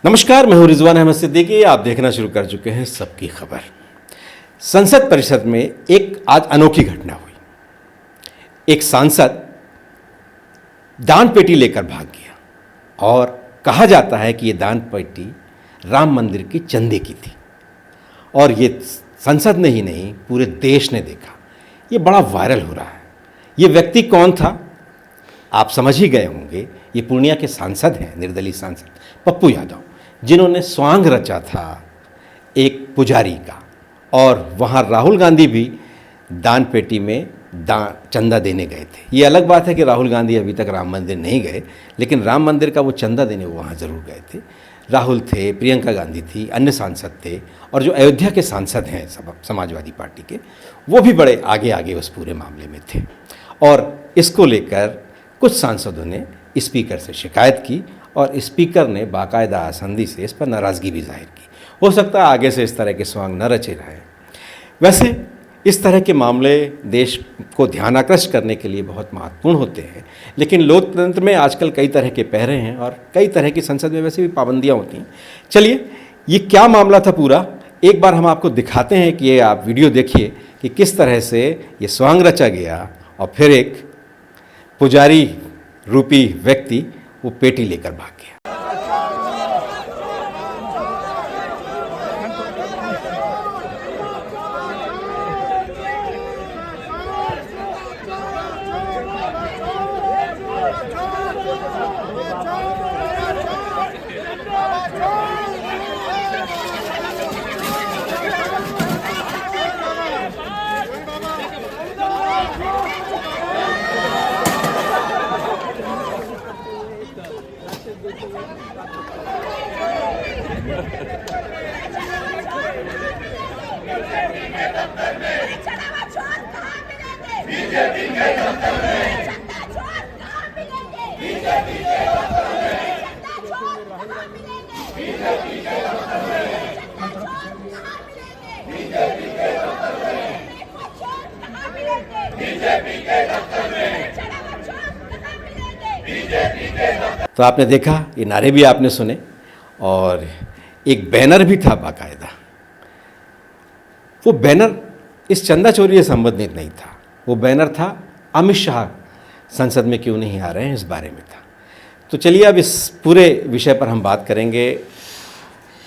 नमस्कार, मैं हूं रिजवान अहमद सिद्दीकी। आप देखना शुरू कर चुके हैं सबकी खबर। संसद परिषद में एक आज अनोखी घटना हुई। एक सांसद दान पेटी लेकर भाग गया और कहा जाता है कि यह दान पेटी राम मंदिर की चंदे की थी और ये संसद ने ही नहीं पूरे देश ने देखा। ये बड़ा वायरल हो रहा है। ये व्यक्ति कौन था आप समझ ही गए होंगे। ये पूर्णिया के सांसद हैं, निर्दलीय सांसद पप्पू यादव, जिन्होंने स्वांग रचा था एक पुजारी का। और वहाँ राहुल गांधी भी दान पेटी में चंदा देने गए थे। ये अलग बात है कि राहुल गांधी अभी तक राम मंदिर नहीं गए, लेकिन राम मंदिर का वो चंदा देने वो वहाँ ज़रूर गए थे। राहुल थे, प्रियंका गांधी थी, अन्य सांसद थे और जो अयोध्या के सांसद हैं समाजवादी पार्टी के, वो भी बड़े आगे आगे उस पूरे मामले में थे। और इसको लेकर कुछ सांसदों ने स्पीकर से शिकायत की और स्पीकर ने बाकायदा आसंदी से इस पर नाराज़गी भी जाहिर की। हो सकता है आगे से इस तरह के स्वांग न रचे रहें। वैसे इस तरह के मामले देश को ध्यान आकृष्ट करने के लिए बहुत महत्वपूर्ण होते हैं, लेकिन लोकतंत्र में आजकल कई तरह के पहरे हैं और कई तरह की संसद में वैसे भी पाबंदियां होती हैं। चलिए, ये क्या मामला था पूरा एक बार हम आपको दिखाते हैं कि ये आप वीडियो देखिए कि किस तरह से ये स्वांग रचा गया और फिर एक पुजारी रूपी व्यक्ति वो पेटी लेकर भाग गया। तो आपने देखा, ये नारे भी आपने सुने और एक बैनर भी था बाकायदा। वो बैनर इस चंदा चोरी से संबंधित नहीं था। वो बैनर था अमित शाह संसद में क्यों नहीं आ रहे हैं, इस बारे में था। तो चलिए अब इस पूरे विषय पर हम बात करेंगे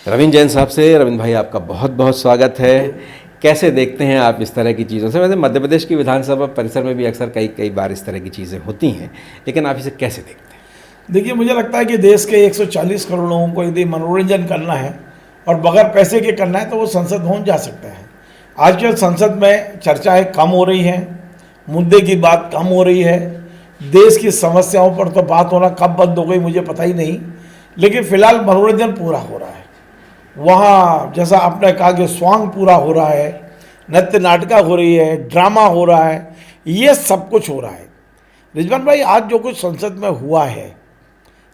रविंद्र जैन साहब से। रविंद्र भाई, आपका बहुत बहुत स्वागत है। कैसे देखते हैं आप इस तरह की चीज़ों से? वैसे मध्य प्रदेश की विधानसभा परिसर में भी अक्सर कई बार इस तरह की चीज़ें होती हैं, लेकिन आप इसे कैसे देखते हैं? देखिए, मुझे लगता है कि देश के 140 करोड़ लोगों को यदि मनोरंजन करना है और बगैर पैसे के करना है तो वो संसद भवन जा सकते हैं। आजकल संसद में चर्चाएं कम हो रही हैं, मुद्दे की बात कम हो रही है। देश की समस्याओं पर तो बात होना कब बंद हो गई मुझे पता ही नहीं, लेकिन फिलहाल मनोरंजन पूरा हो रहा है। वहाँ जैसा आपने कहा कि स्वांग पूरा हो रहा है, नृत्य नाटिका हो रही है, ड्रामा हो रहा है, ये सब कुछ हो रहा है। रिजवान भाई, आज जो कुछ संसद में हुआ है,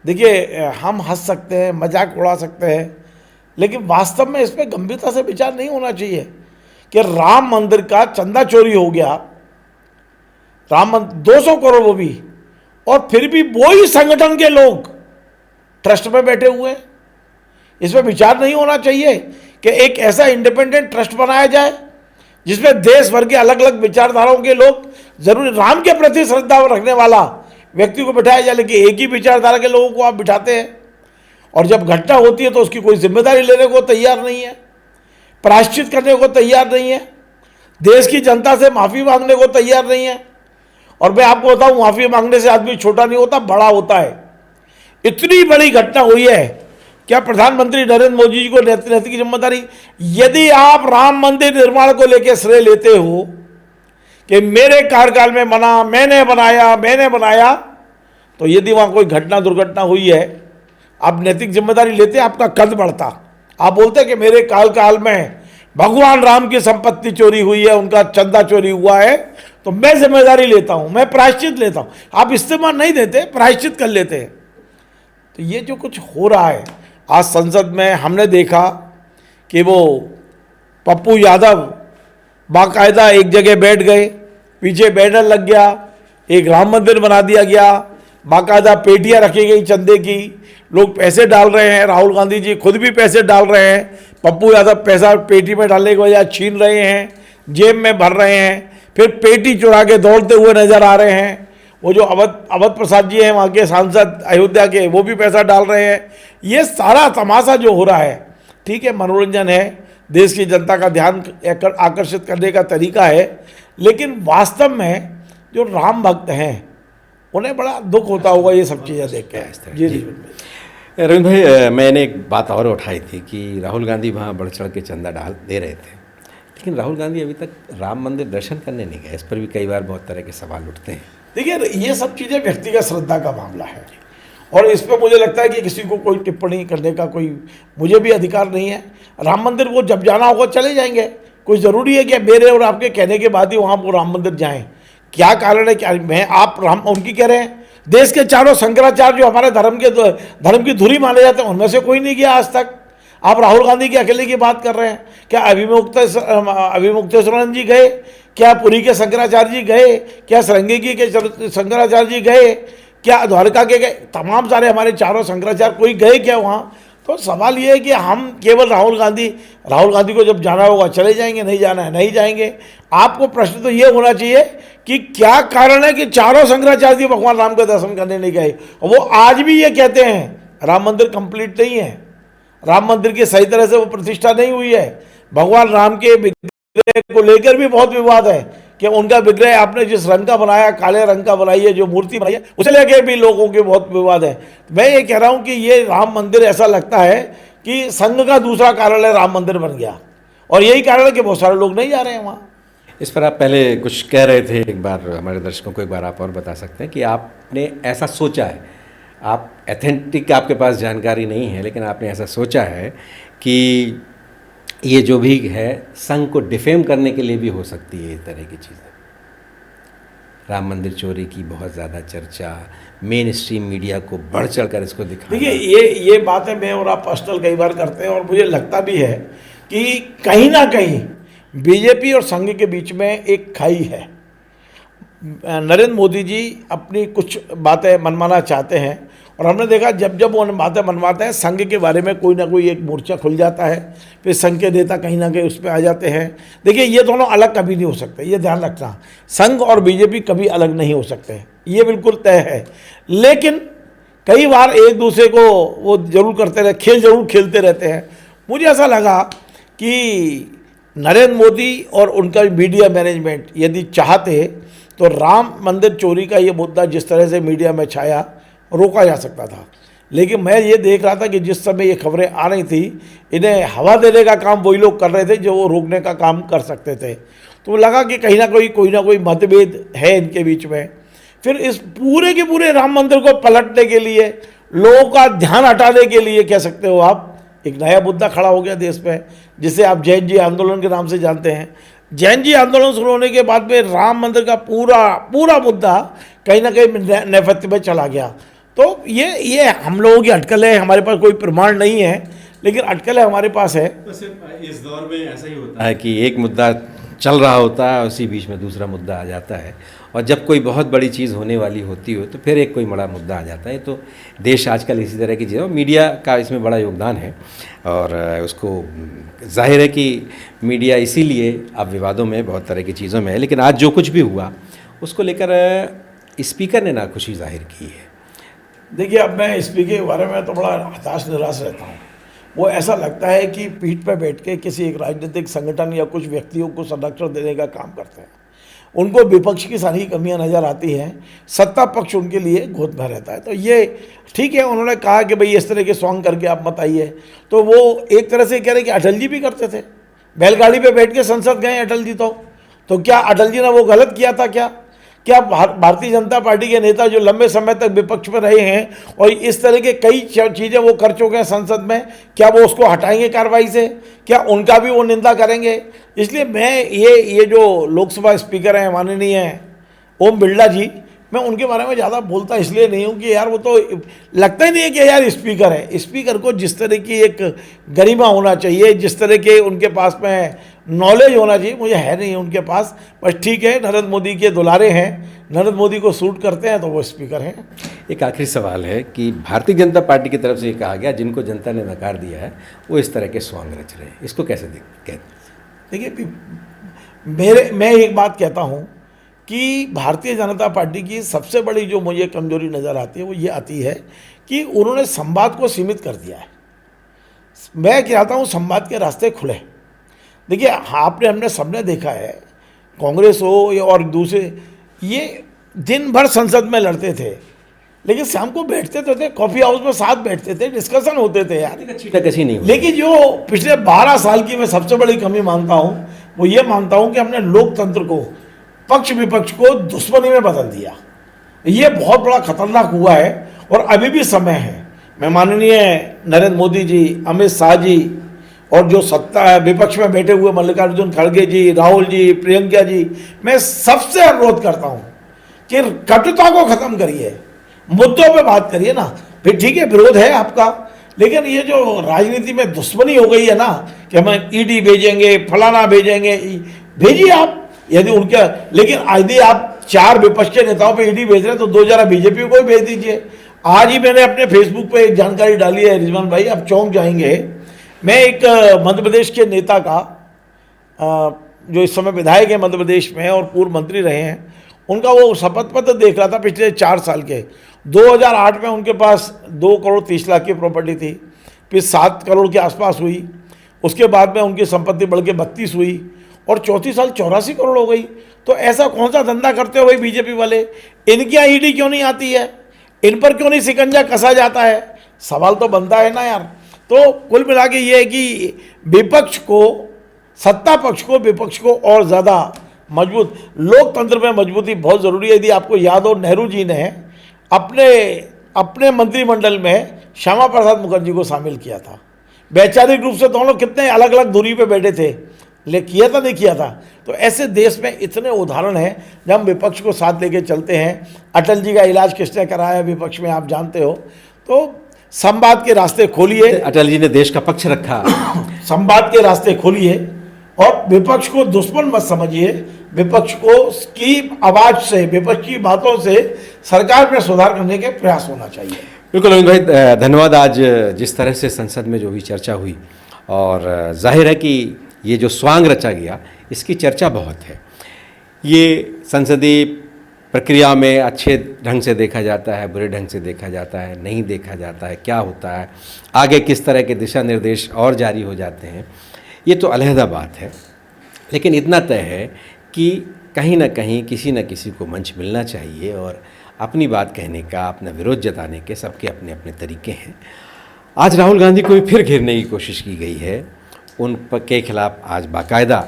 देखिए हम हंस सकते हैं, मजाक उड़ा सकते हैं, लेकिन वास्तव में इस पर गंभीरता से विचार नहीं होना चाहिए कि राम मंदिर का चंदा चोरी हो गया। राम मंदिर 200 करोड़ वो भी, और फिर भी वो ही संगठन के लोग ट्रस्ट में बैठे हुए हैं। इसमें विचार नहीं होना चाहिए कि एक ऐसा इंडिपेंडेंट ट्रस्ट बनाया जाए जिसमें देश भर के अलग अलग विचारधाराओं के लोग, जरूरी राम के प्रति श्रद्धा रखने वाला व्यक्ति को बिठाया जाए, लेकिन एक ही विचारधारा के लोगों को आप बिठाते हैं और जब घटना होती है तो उसकी कोई जिम्मेदारी लेने को तैयार नहीं है, प्रायश्चित करने को तैयार नहीं है, देश की जनता से माफ़ी मांगने को तैयार नहीं है। और मैं आपको बताऊं, माफ़ी मांगने से आदमी छोटा नहीं होता, बड़ा होता है। इतनी बड़ी घटना हुई है, क्या प्रधानमंत्री नरेंद्र मोदी जी को नैतिक जिम्मेदारी, यदि आप राम मंदिर निर्माण को लेकर श्रेय लेते हो कि मेरे कार्यकाल में बना, मैंने बनाया, तो यदि वहाँ कोई घटना दुर्घटना हुई है, आप नैतिक जिम्मेदारी लेते, आपका कद बढ़ता। आप बोलते कि मेरे काल में भगवान राम की संपत्ति चोरी हुई है, उनका चंदा चोरी हुआ है, तो मैं जिम्मेदारी लेता हूँ, मैं प्रायश्चित लेता हूँ। आप इस्तेमाल नहीं देते, प्रायश्चित कर लेते हैं। तो ये जो कुछ हो रहा है आज संसद में, हमने देखा कि वो पप्पू यादव बाकायदा एक जगह बैठ गए, पीछे बैनर लग गया, एक राम मंदिर बना दिया गया, बाकायदा पेटियां रखी गई चंदे की, लोग पैसे डाल रहे हैं, राहुल गांधी जी खुद भी पैसे डाल रहे हैं, पप्पू यादव पैसा पेटी में डालने के बजाय छीन रहे हैं, जेब में भर रहे हैं, फिर पेटी चुरा के दौड़ते हुए नजर आ रहे हैं। वो जो अवध प्रसाद जी हैं वहाँ के सांसद अयोध्या के, वो भी पैसा डाल रहे हैं। ये सारा तमाशा जो हो रहा है, ठीक है, मनोरंजन है, देश की जनता का ध्यान आकर्षित करने का तरीका है, लेकिन वास्तव में जो राम भक्त हैं उन्हें बड़ा दुख होता होगा ये सब चीज़ें देख के। जी जी रविंद्र भाई, मैंने एक बात और उठाई थी कि राहुल गांधी वहाँ बढ़ चढ़ के चंदा डाल दे रहे थे, लेकिन राहुल गांधी अभी तक राम मंदिर दर्शन करने नहीं गए। इस पर भी कई बार बहुत तरह के सवाल उठते हैं। देखिए, ये सब चीज़ें व्यक्तिगत श्रद्धा का मामला है और इस पर मुझे लगता है कि किसी को कोई टिप्पणी करने का कोई मुझे भी अधिकार नहीं है। राम मंदिर को जब जाना होगा चले जाएंगे, कोई ज़रूरी है कि मेरे और आपके कहने के बाद ही वहाँ वो राम मंदिर जाएं? क्या कारण है? क्या मैं आप राम उनकी कह रहे हैं? देश के चारों शंकराचार्य जो हमारे धर्म की धुरी माने जाते हैं उनमें से कोई नहीं गया आज तक। आप राहुल गांधी के अकेले की बात कर रहे हैं? क्या अभिमुक्तेश्वरन जी गए? क्या पुरी के शंकराचार्य जी गए? क्या श्रृंगेरी के शंकराचार्य जी गए? क्या द्वारका के गए? तमाम सारे हमारे चारों शंकराचार्य कोई गए क्या वहाँ? तो सवाल ये है कि हम केवल राहुल गांधी को जब जाना होगा चले जाएंगे, नहीं जाना है नहीं जाएंगे। आपको प्रश्न तो ये होना चाहिए कि क्या कारण है कि चारों शंकराचार्य जी भगवान राम का दर्शन करने नहीं गए। वो आज भी ये कहते हैं राम मंदिर कंप्लीट नहीं है, राम मंदिर की सही तरह से वो प्रतिष्ठा नहीं हुई है। भगवान राम के विग्रह को लेकर भी बहुत विवाद है कि उनका विग्रह आपने जिस रंग का बनाया, काले रंग का बनाई है, जो मूर्ति बनाई है, उसे लेकर भी लोगों के बहुत विवाद है। मैं ये कह रहा हूँ कि ये राम मंदिर ऐसा लगता है कि संघ का दूसरा कार्यालय राम मंदिर बन गया और यही कारण है कि बहुत सारे लोग नहीं जा रहे हैं वहाँ। इस पर आप पहले कुछ कह रहे थे, एक बार हमारे दर्शकों को एक बार आप और बता सकते हैं कि आपने ऐसा सोचा है, आप एथेंटिक आपके पास जानकारी नहीं है, लेकिन आपने ऐसा सोचा है कि ये जो भी है संघ को डिफेम करने के लिए भी हो सकती है इस तरह की चीज़ें। राम मंदिर चोरी की बहुत ज़्यादा चर्चा, मेन स्ट्रीम मीडिया को बढ़ चढ़ कर इसको दिखाना। देखिए, ये बातें मैं और आप पर्सनल कई बार करते हैं और मुझे लगता भी है कि कहीं ना कहीं बीजेपी और संघ के बीच में एक खाई है। नरेंद्र मोदी जी अपनी कुछ बातें मनवाना चाहते हैं और हमने देखा जब जब वो बातें मनवाते हैं संघ के बारे में कोई ना कोई एक मोर्चा खुल जाता है, फिर संघ के नेता कहीं ना कहीं उस पर आ जाते हैं। देखिए, ये दोनों अलग कभी नहीं हो सकते, ये ध्यान रखना। संघ और बीजेपी कभी अलग नहीं हो सकते, ये बिल्कुल तय है। लेकिन कई बार एक दूसरे को वो जरूर करते रहे, खेल जरूर खेलते रहते हैं। मुझे ऐसा लगा कि नरेंद्र मोदी और उनका मीडिया मैनेजमेंट यदि चाहते तो राम मंदिर चोरी का ये मुद्दा जिस तरह से मीडिया में छाया रोका जा सकता था। लेकिन मैं ये देख रहा था कि जिस समय ये खबरें आ रही थी, इन्हें हवा देने का काम वही लोग कर रहे थे जो वो रोकने का काम कर सकते थे। तो लगा कि कहीं ना कोई मतभेद है इनके बीच में। फिर इस पूरे के पूरे राम मंदिर को पलटने के लिए, लोगों का ध्यान हटाने के लिए कह सकते हो आप, एक नया मुद्दा खड़ा हो गया देश में, जिसे आप जैन जी आंदोलन के नाम से जानते हैं। जैन जी आंदोलन शुरू होने के बाद में राम मंदिर का पूरा मुद्दा कहीं ना कहीं नेपथ्य में चला गया। तो ये हम लोगों की अटकल है, हमारे पास कोई प्रमाण नहीं है, लेकिन अटकल है हमारे पास है। तो सिर्फ इस दौर में ऐसा ही होता है कि एक मुद्दा चल रहा होता है, उसी बीच में दूसरा मुद्दा आ जाता है, और जब कोई बहुत बड़ी चीज़ होने वाली होती हो तो फिर एक कोई बड़ा मुद्दा आ जाता है। तो देश आजकल इसी तरह की चीज़ें, मीडिया का इसमें बड़ा योगदान है और उसको जाहिर है कि मीडिया इसीलिए अब विवादों में बहुत तरह की चीज़ों में है। लेकिन आज जो कुछ भी हुआ उसको लेकर स्पीकर ने नाखुशी जाहिर की है। देखिए, अब मैं स्पीकर के बारे में तो बड़ा हताश निराश रहता हूँ। वो ऐसा लगता है कि पीठ पर बैठ के किसी एक राजनीतिक संगठन या कुछ व्यक्तियों को संरक्षण देने का काम करते हैं। उनको विपक्ष की सारी कमियां नज़र आती हैं, सत्ता पक्ष उनके लिए गोद में रहता है। तो ये ठीक है, उन्होंने कहा कि भाई इस तरह के सॉन्ग करके आप मत आइए, तो वो एक तरह से कह रहे कि अटल जी भी करते थे, बैलगाड़ी पे बैठ के संसद गए अटल जी। तो क्या अटल जी ने वो गलत किया था? क्या भारतीय जनता पार्टी के नेता जो लंबे समय तक विपक्ष में रहे हैं और इस तरह के कई चीज़ें वो कर चुके हैं संसद में, क्या वो उसको हटाएंगे कार्रवाई से? क्या उनका भी वो निंदा करेंगे? इसलिए मैं ये जो लोकसभा स्पीकर हैं माननीय ओम बिरला जी, मैं उनके बारे में ज़्यादा बोलता इसलिए नहीं हूँ कि यार वो तो लगता ही नहीं है कि यार स्पीकर है। स्पीकर को जिस तरह की एक गरिमा होना चाहिए, जिस तरह के उनके पास में नॉलेज होना चाहिए, मुझे है नहीं उनके पास। बस ठीक है, नरेंद्र मोदी के दुलारे हैं, नरेंद्र मोदी को सूट करते हैं तो वो स्पीकर हैं। एक आखिरी सवाल है कि भारतीय जनता पार्टी की तरफ से ये कहा गया जिनको जनता ने नकार दिया है वो इस तरह के स्वांग रच रहे हैं, इसको कैसे कहते? देखिए, मैं एक बात कहता हूँ कि भारतीय जनता पार्टी की सबसे बड़ी जो मुझे कमजोरी नज़र आती है वो ये आती है कि उन्होंने संवाद को सीमित कर दिया है। मैं चाहता हूँ संवाद के रास्ते खुले। देखिए, हमने सबने देखा है, कांग्रेस हो या और दूसरे, ये दिन भर संसद में लड़ते थे, लेकिन शाम को बैठते तो थे, कॉफ़ी हाउस में साथ बैठते थे, डिस्कशन होते थे यार। कसी नहीं हुई। लेकिन जो पिछले 12 साल की मैं सबसे बड़ी कमी मानता हूँ वो ये मानता हूँ कि हमने लोकतंत्र को, पक्ष विपक्ष को दुश्मनी में बदल दिया। ये बहुत बड़ा खतरनाक हुआ है और अभी भी समय है। मैं माननीय नरेंद्र मोदी जी, अमित शाह जी और जो सत्ता विपक्ष में बैठे हुए मल्लिकार्जुन खड़गे जी, राहुल जी, प्रियंका जी, मैं सबसे अनुरोध करता हूँ कि कटुता को खत्म करिए, मुद्दों पे बात करिए ना। फिर ठीक है, विरोध है आपका, लेकिन ये जो राजनीति में दुश्मनी हो गई है ना कि हम ईडी भेजेंगे, फलाना भेजेंगे, भेजिए आप यदि उनके, लेकिन यदि आप 4 विपक्ष के नेताओं पे ईडी भेज रहे हैं तो 2 जरा बीजेपी को ही भेज दीजिए। आज ही मैंने अपने फेसबुक पे एक जानकारी डाली है, रिजवान भाई आप चौंक जाएंगे। मैं एक मध्य प्रदेश के नेता का, जो इस समय विधायक है मध्य प्रदेश में और पूर्व मंत्री रहे हैं, उनका वो शपथ पत्र देख रहा था पिछले 4 साल के। 2008 में उनके पास 2 करोड़ 30 लाख की प्रॉपर्टी थी, फिर 7 करोड़ के आसपास हुई, उसके बाद में उनकी संपत्ति बढ़ के 32 हुई और चौथी साल 84 करोड़ हो गई। तो ऐसा कौन सा धंधा करते हो भाई बीजेपी वाले? इनकी यहाँ ईडी क्यों नहीं आती है? इन पर क्यों नहीं शिकंजा कसा जाता है? सवाल तो बनता है ना यार। तो कुल मिला के ये है कि विपक्ष को, सत्ता पक्ष को, विपक्ष को और ज़्यादा मजबूत, लोकतंत्र में मजबूती बहुत ज़रूरी है। यदि आपको याद हो, नेहरू जी ने अपने मंत्रिमंडल में श्यामा प्रसाद मुखर्जी को शामिल किया था। वैचारिक रूप से दोनों कितने अलग अलग दूरी पे बैठे थे, ले किया था नहीं किया था। तो ऐसे देश में इतने उदाहरण हैं जब हम विपक्ष को साथ लेके चलते हैं। अटल जी का इलाज किसने कराया विपक्ष में, आप जानते हो। तो संवाद के रास्ते खोलिए। अटल जी ने देश का पक्ष रखा। संवाद के रास्ते खोलिए और विपक्ष को दुश्मन मत समझिए। विपक्ष को की आवाज़ से, विपक्ष की बातों से सरकार में सुधार करने के प्रयास होना चाहिए। बिल्कुल अमित भाई, धन्यवाद। आज जिस तरह से संसद में जो भी चर्चा हुई, और जाहिर है कि ये जो स्वांग रचा गया इसकी चर्चा बहुत है। ये संसदीय प्रक्रिया में अच्छे ढंग से देखा जाता है, बुरे ढंग से देखा जाता है, नहीं देखा जाता है, क्या होता है, आगे किस तरह के दिशा निर्देश और जारी हो जाते हैं, ये तो अलहदा बात है। लेकिन इतना तय है कि कहीं ना कहीं किसी न किसी को मंच मिलना चाहिए और अपनी बात कहने का, अपना विरोध जताने के सबके अपने अपने तरीके हैं। आज राहुल गांधी को भी फिर घेरने की कोशिश की गई है। उन के खिलाफ आज बाकायदा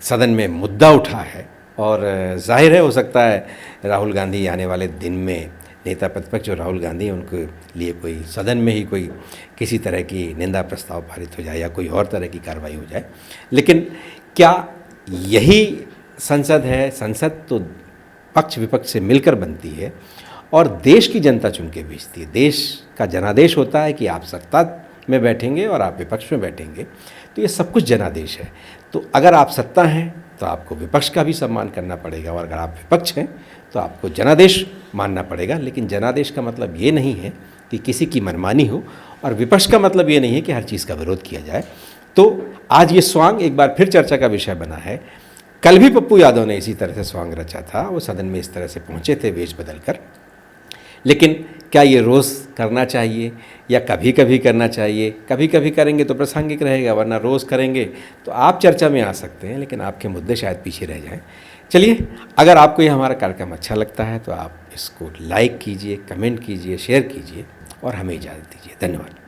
सदन में मुद्दा उठा है और जाहिर है, हो सकता है राहुल गांधी आने वाले दिन में, नेता प्रतिपक्ष जो राहुल गांधी, उनके लिए कोई सदन में ही कोई किसी तरह की निंदा प्रस्ताव पारित हो जाए या कोई और तरह की कार्रवाई हो जाए। लेकिन क्या यही संसद है? संसद तो पक्ष विपक्ष से मिलकर बनती है और देश की जनता चुन के भेजती है। देश का जनादेश होता है कि आप सत्ता में बैठेंगे और आप विपक्ष में बैठेंगे, तो ये सब कुछ जनादेश है। तो अगर आप सत्ता हैं तो आपको विपक्ष का भी सम्मान करना पड़ेगा, और अगर आप विपक्ष हैं तो आपको जनादेश मानना पड़ेगा। लेकिन जनादेश का मतलब ये नहीं है कि किसी की मनमानी हो, और विपक्ष का मतलब ये नहीं है कि हर चीज़ का विरोध किया जाए। तो आज ये स्वांग एक बार फिर चर्चा का विषय बना है। कल भी पप्पू यादव ने इसी तरह से स्वांग रचा था, वो सदन में इस तरह से पहुँचे थे वेश बदल कर। लेकिन क्या ये रोज़ करना चाहिए या कभी कभी करना चाहिए? कभी कभी करेंगे तो प्रासंगिक रहेगा, वरना रोज़ करेंगे तो आप चर्चा में आ सकते हैं, लेकिन आपके मुद्दे शायद पीछे रह जाएं। चलिए, अगर आपको ये हमारा कार्यक्रम अच्छा लगता है तो आप इसको लाइक कीजिए, कमेंट कीजिए, शेयर कीजिए और हमें इजाज़त दीजिए। धन्यवाद।